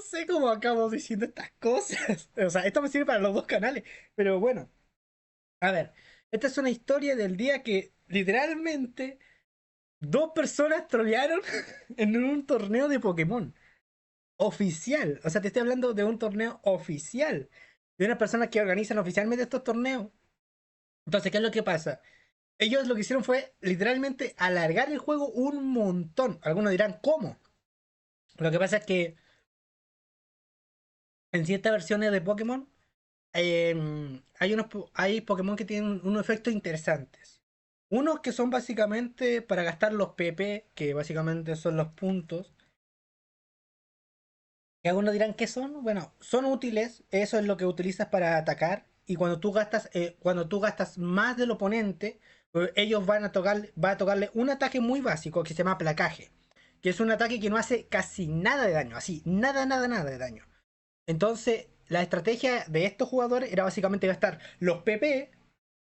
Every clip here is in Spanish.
sé cómo acabo diciendo estas cosas. O sea, esto me sirve para los dos canales. Pero bueno, a ver. Esta es una historia del día que literalmente dos personas trolearon en un torneo de Pokémon. Oficial. O sea, te estoy hablando de un torneo oficial. De unas personas que organizan oficialmente estos torneos. Entonces, ¿qué es lo que pasa? Ellos lo que hicieron fue literalmente alargar el juego un montón. Algunos dirán, ¿cómo? Lo que pasa es que en ciertas versiones de Pokémon hay Pokémon que tienen unos efectos interesantes. Unos que son básicamente para gastar los PP, que básicamente son los puntos. Que algunos dirán que son, bueno, son útiles, eso es lo que utilizas para atacar. Y cuando tú gastas más del oponente, ellos va a tocarle un ataque muy básico que se llama placaje. Que es un ataque que no hace casi nada de daño, así, nada, nada, nada de daño. Entonces, la estrategia de estos jugadores era básicamente gastar los PP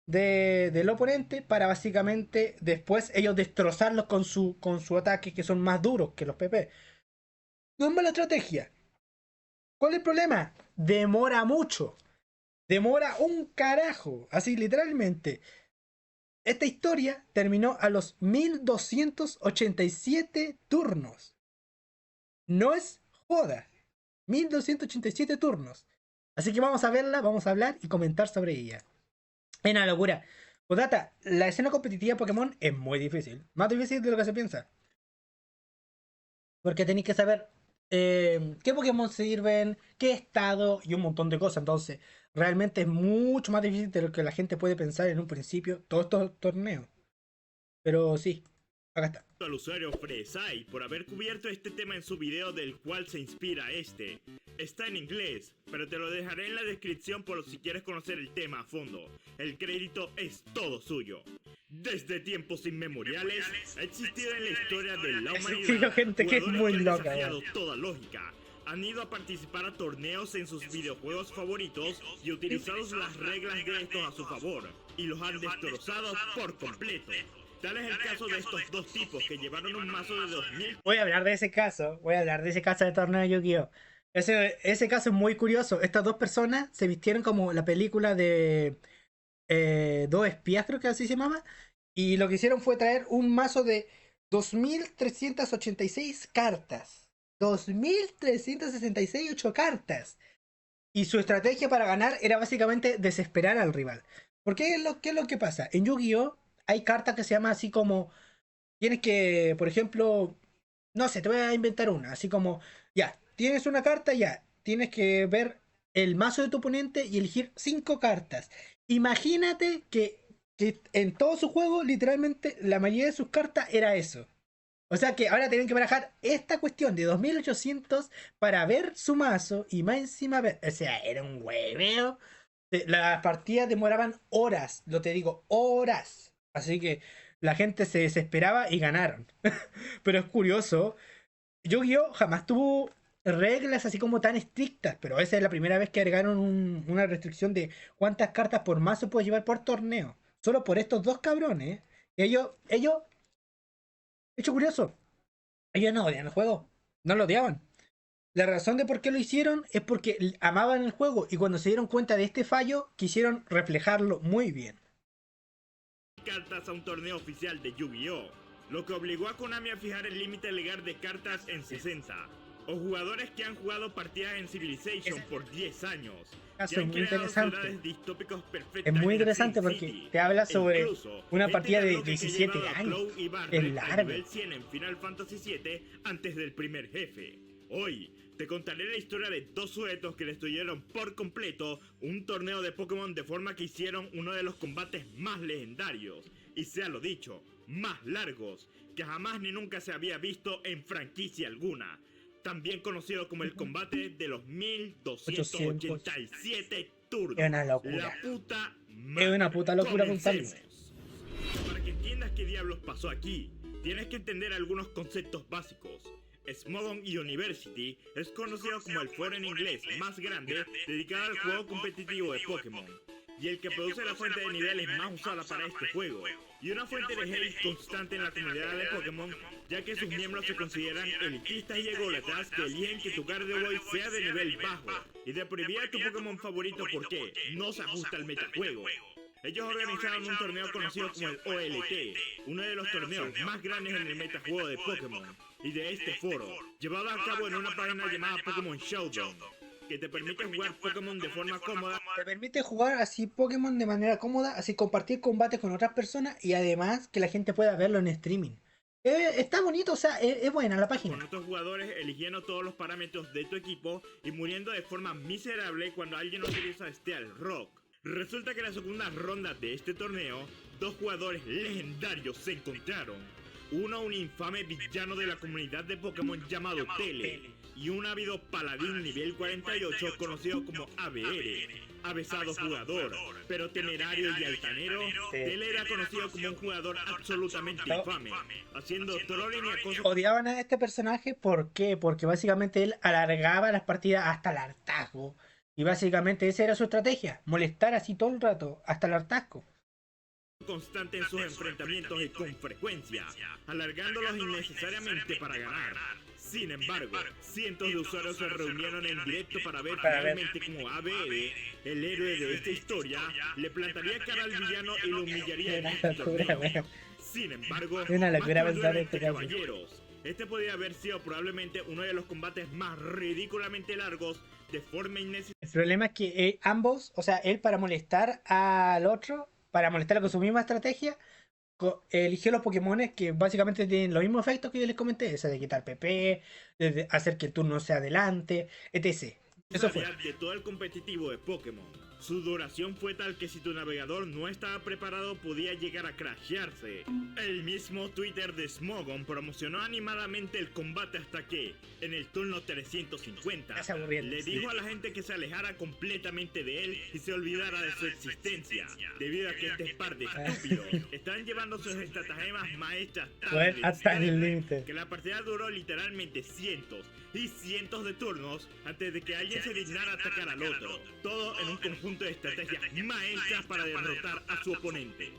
del oponente para básicamente después ellos destrozarlos con su ataque que son más duros que los PP. No es mala estrategia. ¿Cuál es el problema? Demora mucho. Demora un carajo. Así literalmente. Esta historia terminó a los 1287 turnos. No es joda. 1287 turnos. Así que vamos a verla, vamos a hablar y comentar sobre ella. Es una locura. Podata, la escena competitiva de Pokémon es muy difícil. Más difícil de lo que se piensa. Porque tenéis que saber qué Pokémon sirven, qué estado y un montón de cosas. Entonces, realmente es mucho más difícil de lo que la gente puede pensar en un principio, todos estos torneos. Pero sí, acá está. Al usuario Fresai por haber cubierto este tema en su video del cual se inspira este. Está en inglés, pero te lo dejaré en la descripción por si quieres conocer el tema a fondo. El crédito es todo suyo. Desde tiempos inmemoriales ha existido en la historia de la humanidad Gente que es jugadores muy que han loca. desafiado toda lógica. Han ido a participar a torneos en sus videojuegos favoritos y utilizado las reglas de estos a su favor, y los han destrozado por completo. Tal es el caso de estos dos tipos que llevaron un mazo de 2000. Voy a hablar de ese caso, voy a hablar de ese caso de torneo de Yu-Gi-Oh! Ese caso es muy curioso. Estas dos personas se vistieron como la película de Dos Espías, creo que así se llamaba. Y lo que hicieron fue traer un mazo de 2386 cartas. 2366 8 cartas. Y su estrategia para ganar era básicamente desesperar al rival. ¿Por qué es lo que pasa? En Yu-Gi-Oh! Hay cartas que se llaman así como. Tienes que, por ejemplo, no sé, te voy a inventar una. Así como, ya, tienes una carta, ya. Tienes que ver el mazo de tu oponente y elegir 5 cartas. Imagínate que en todo su juego, literalmente, la mayoría de sus cartas era eso. O sea que ahora tienen que barajar esta cuestión de 2800 para ver su mazo y más encima ver. O sea, era un hueveo. Las partidas demoraban horas, lo te digo, horas. Así que la gente se desesperaba y ganaron. Pero es curioso, Yu-Gi-Oh! Jamás tuvo reglas así como tan estrictas, pero esa es la primera vez que agregaron una restricción de cuántas cartas por mazo puedes llevar por torneo. Solo por estos dos cabrones. Hecho curioso, ellos no odian el juego, no lo odiaban. La razón de por qué lo hicieron es porque amaban el juego y cuando se dieron cuenta de este fallo quisieron reflejarlo muy bien. Cartas a un torneo oficial de Yu-Gi-Oh! Lo que obligó a Konami a fijar el límite legal de cartas en 60. O jugadores que han jugado partidas en Civilization por 10 años. Caso Que han muy creado interesante. ciudades distópicos Es perfectas muy en interesante Sin porque City. te habla E sobre incluso, una gente partida de tan loca que 17 llevaba a años. Cloud y Es Barret a largo. nivel 100 en Final Fantasy VII antes del primer jefe. Hoy te contaré la historia de dos sujetos que destruyeron por completo un torneo de Pokémon de forma que hicieron uno de los combates más legendarios, y sea lo dicho, más largos, que jamás ni nunca se había visto en franquicia alguna. También conocido como el combate de los 1287 turnos. Es una locura. La puta Es una puta locura Comencemos. contarlo. Para que entiendas qué diablos pasó aquí, tienes que entender algunos conceptos básicos. Smogon University es conocido como el foro en inglés más grande dedicado al juego competitivo de Pokémon, y el que produce la fuente de niveles más usada para este juego, y una fuente de hate constante en la comunidad de Pokémon ya que sus miembros se consideran elitistas y ególatras que eligen que tu Gardevoir sea de nivel bajo y de prohibir a tu Pokémon favorito porque no se ajusta al metajuego. Ellos organizaron un torneo conocido como el OLT, uno de los torneos más grandes en el metajuego de Pokémon, y de este foro, llevado a cabo en una página llamada Pokémon Showdown, que te permite jugar Pokémon de forma cómoda. Te permite jugar así Pokémon de manera cómoda, así compartir combates con otras personas y además que la gente pueda verlo en streaming. Está bonito, o sea, es buena la página. Con otros jugadores eligiendo todos los parámetros de tu equipo y muriendo de forma miserable cuando alguien utiliza Steel Rock. Resulta que en la segunda ronda de este torneo, dos jugadores legendarios se encontraron. Uno, un infame villano de la comunidad de Pokémon llamado Tele, y un ávido paladín nivel 48 conocido como ABR, avesado jugador, pero temerario y altanero. Tele era conocido como un jugador absolutamente infame, haciendo trolling y acoso. Odiaban a este personaje, ¿por qué? Porque básicamente él alargaba las partidas hasta el hartazgo. Y básicamente esa era su estrategia, molestar así todo el rato, hasta el hartazgo. Constante en sus enfrentamientos y con frecuencia, alargándolos innecesariamente para ganar. Sin embargo, cientos de usuarios se reunieron en directo para ver finalmente cómo ABR, el héroe de esta historia, le plantaría cara al villano y lo humillaría en este torneo. Sin embargo, caballeros, este podría haber sido probablemente uno de los combates más ridículamente largos de forma innecesaria. El problema es que ambos, o sea, él para molestar al otro, para molestarlo con su misma estrategia, eligió los Pokémones que básicamente tienen los mismos efectos que yo les comenté, ese de quitar PP, de hacer que el turno sea adelante, etc. Eso fue. De todo el competitivo de Pokémon. Su duración fue tal que si tu navegador no estaba preparado podía llegar a crashearse. El mismo Twitter de Smogon promocionó animadamente el combate hasta que, en el turno 350, le dijo a la gente que se alejara completamente de él y se olvidara de su existencia, debido a que este par de estúpidos están llevando sus estratagemas maestras hasta el límite, que la partida duró literalmente cientos y cientos de turnos antes de que alguien se dignara atacar al otro, todo en un conjunto de estrategias maestras para derrotar a su oponente.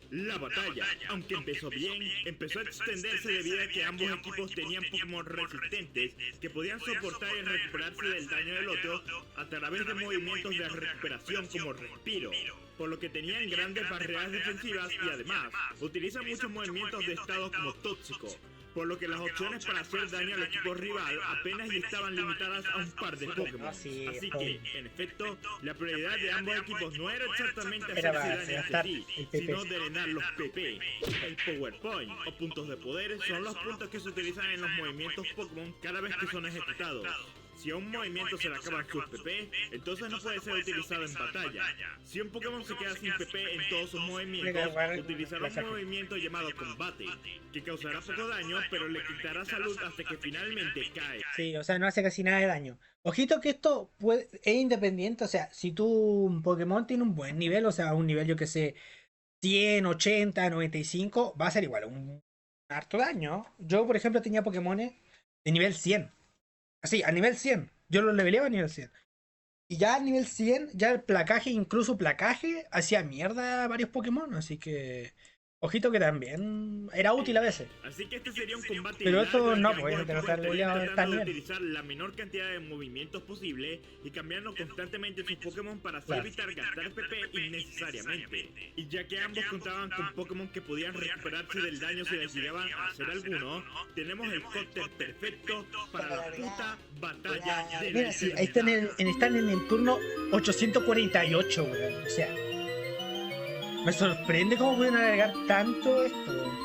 La batalla, aunque empezó bien, empezó a extenderse debido a que ambos equipos tenían Pokémon resistentes que podían soportar y recuperarse del daño del otro a través de movimientos de recuperación como Respiro, por lo que tenían grandes barreras defensivas y además utilizan muchos movimientos de estado como Tóxico, por lo que las opciones para hacer daño al equipo rival apenas estaban limitadas a un par de Pokémon. Así que, en efecto, la prioridad de ambos equipos no era exactamente hacerse daño entre sí, sino drenar los PP. El Power Point, o puntos de poder, son los puntos que se utilizan en los movimientos Pokémon cada vez que son ejecutados. Si a un movimiento se le acaban sus PP, entonces no puede ser utilizado en batalla. Si un Pokémon se queda sin PP en todos sus movimientos, utilizará un movimiento llamado Combate, que causará poco daño, pero le quitará salud hasta que finalmente cae. Sí, o sea, no hace casi nada de daño. Ojito que esto es independiente, o sea, si tu Pokémon tiene un buen nivel, o sea, un nivel yo que sé, 100, 80, 95, va a ser igual, un harto daño. Yo, por ejemplo, tenía Pokémones de nivel 100. Así, a nivel 100. Yo lo leveleaba a nivel 100. Y ya a nivel 100, ya el placaje, incluso placaje, hacía mierda a varios Pokémon. Así que, ojito que también era útil a veces. Así que este sería un combate. Pero esto no, pues no estar leveleado también. Utilizar la menor cantidad de movimientos posible y cambiando constantemente sus Pokémon para así evitar gastar PP innecesariamente. Y ya que ambos contaban con Pokémon que podían recuperarse del daño si les llegaban a hacer alguno, tenemos el cóctel perfecto para la puta batalla de la Mira, sí, ahí están en el turno 848, weón. O sea, me sorprende cómo pueden alargar tanto esto.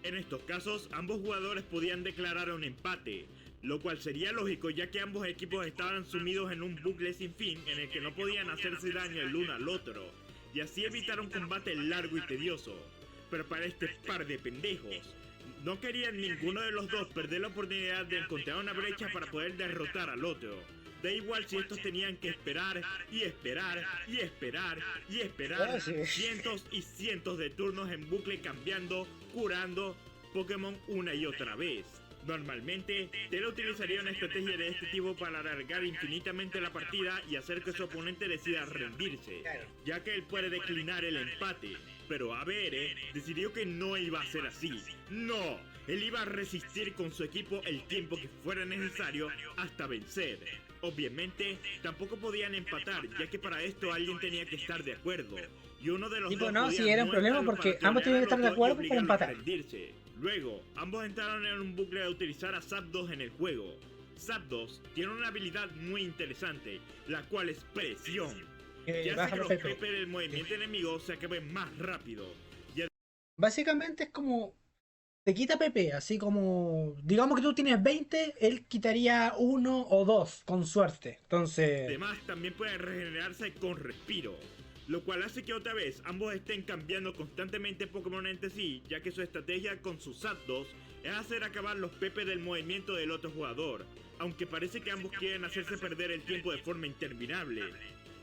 En estos casos, ambos jugadores podían declarar un empate, lo cual sería lógico ya que ambos equipos estaban sumidos en un bucle sin fin en el que no podían hacerse daño el uno al otro, y así evitar un combate largo y tedioso. Pero para este par de pendejos, no querían ninguno de los dos perder la oportunidad de encontrar una brecha para poder derrotar al otro. Da igual si estos tenían que esperar y esperar y esperar y esperar cientos y cientos de turnos en bucle cambiando, curando Pokémon una y otra vez. Normalmente, Tele utilizaría una estrategia de este tipo para alargar infinitamente la partida y hacer que su oponente decida rendirse, ya que él puede declinar el empate. Pero ABR decidió que no iba a ser así. ¡No! Él iba a resistir con su equipo el tiempo que fuera necesario hasta vencer. Obviamente, tampoco podían empatar, ya que para esto alguien tenía que estar de acuerdo. Y uno de los Tipo, dos no, podía sí era un no problema estarlo porque para ambos tenían que estar de trolear al acuerdo otro y para obligarlo a empatar. rendirse. Luego, ambos entraron en un bucle de utilizar a Zapdos en el juego. Zapdos tiene una habilidad muy interesante, la cual es presión, que hace Baja que los los PP. PP del movimiento enemigo se acaben más rápido. Básicamente es como te quita PP, así como digamos que tú tienes 20, él quitaría uno o dos con suerte. Entonces, Además, también puede regenerarse con respiro, lo cual hace que otra vez ambos estén cambiando constantemente Pokémon entre sí, ya que su estrategia con sus Zapdos es hacer acabar los PP del movimiento del otro jugador, aunque parece que ambos quieren hacerse perder el tiempo de forma interminable.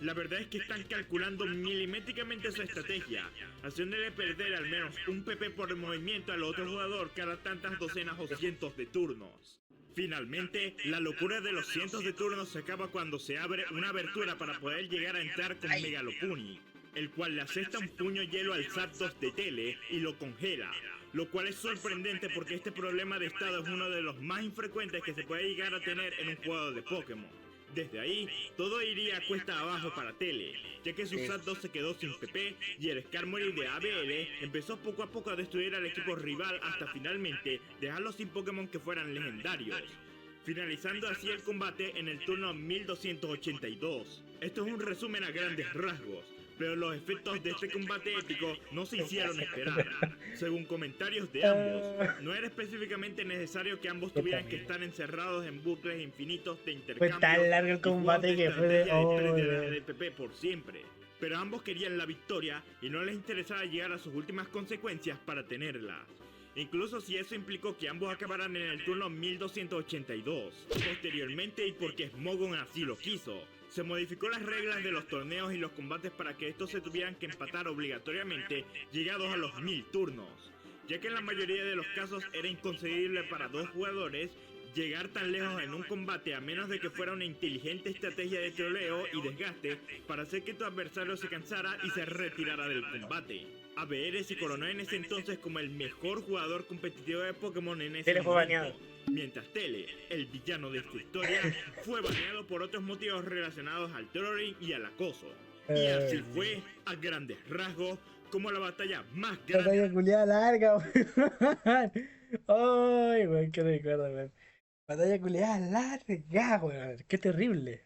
La verdad es que están calculando milimétricamente su estrategia, haciéndole perder al menos un PP por movimiento al otro jugador cada tantas docenas o cientos de turnos. Finalmente, la locura de los cientos de turnos se acaba cuando se abre una abertura para poder llegar a entrar con Megalopuni, el cual le asesta un puño de hielo al Zapdos de Tele y lo congela, lo cual es sorprendente porque este problema de estado es uno de los más infrecuentes que se puede llegar a tener en un juego de Pokémon. Desde ahí, todo iría cuesta abajo para Tele, ya que su Zapdos se quedó sin PP y el Skarmory de ABL empezó poco a poco a destruir al equipo rival hasta finalmente dejarlos sin Pokémon que fueran legendarios, finalizando así el combate en el turno 1282. Esto es un resumen a grandes rasgos, pero los efectos de este combate épico no se hicieron esperar. Según comentarios de ambos, no era específicamente necesario que ambos tuvieran que estar encerrados en bucles infinitos de fue intercambio tan largo el combate que fue de... de PP por siempre. Pero ambos querían la victoria y no les interesaba llegar a sus últimas consecuencias para tenerla. Incluso si eso implicó que ambos acabaran en el turno 1282. Posteriormente, y porque Smogon así lo quiso, se modificó las reglas de los torneos y los combates para que estos se tuvieran que empatar obligatoriamente llegados a los 1000 turnos, ya que en la mayoría de los casos era inconcebible para dos jugadores llegar tan lejos en un combate a menos de que fuera una inteligente estrategia de troleo y desgaste para hacer que tu adversario se cansara y se retirara del combate. ABR se coronó en ese entonces como el mejor jugador competitivo de Pokémon en ese momento, mientras Tele, el villano de esta historia, fue baneado por otros motivos relacionados al trolling y al acoso. Y así fue, a grandes rasgos, como la batalla más grande. Batalla culiada larga, weón. Ay, weón, qué recuerdo, weón. Batalla culiada larga, weón. Qué terrible.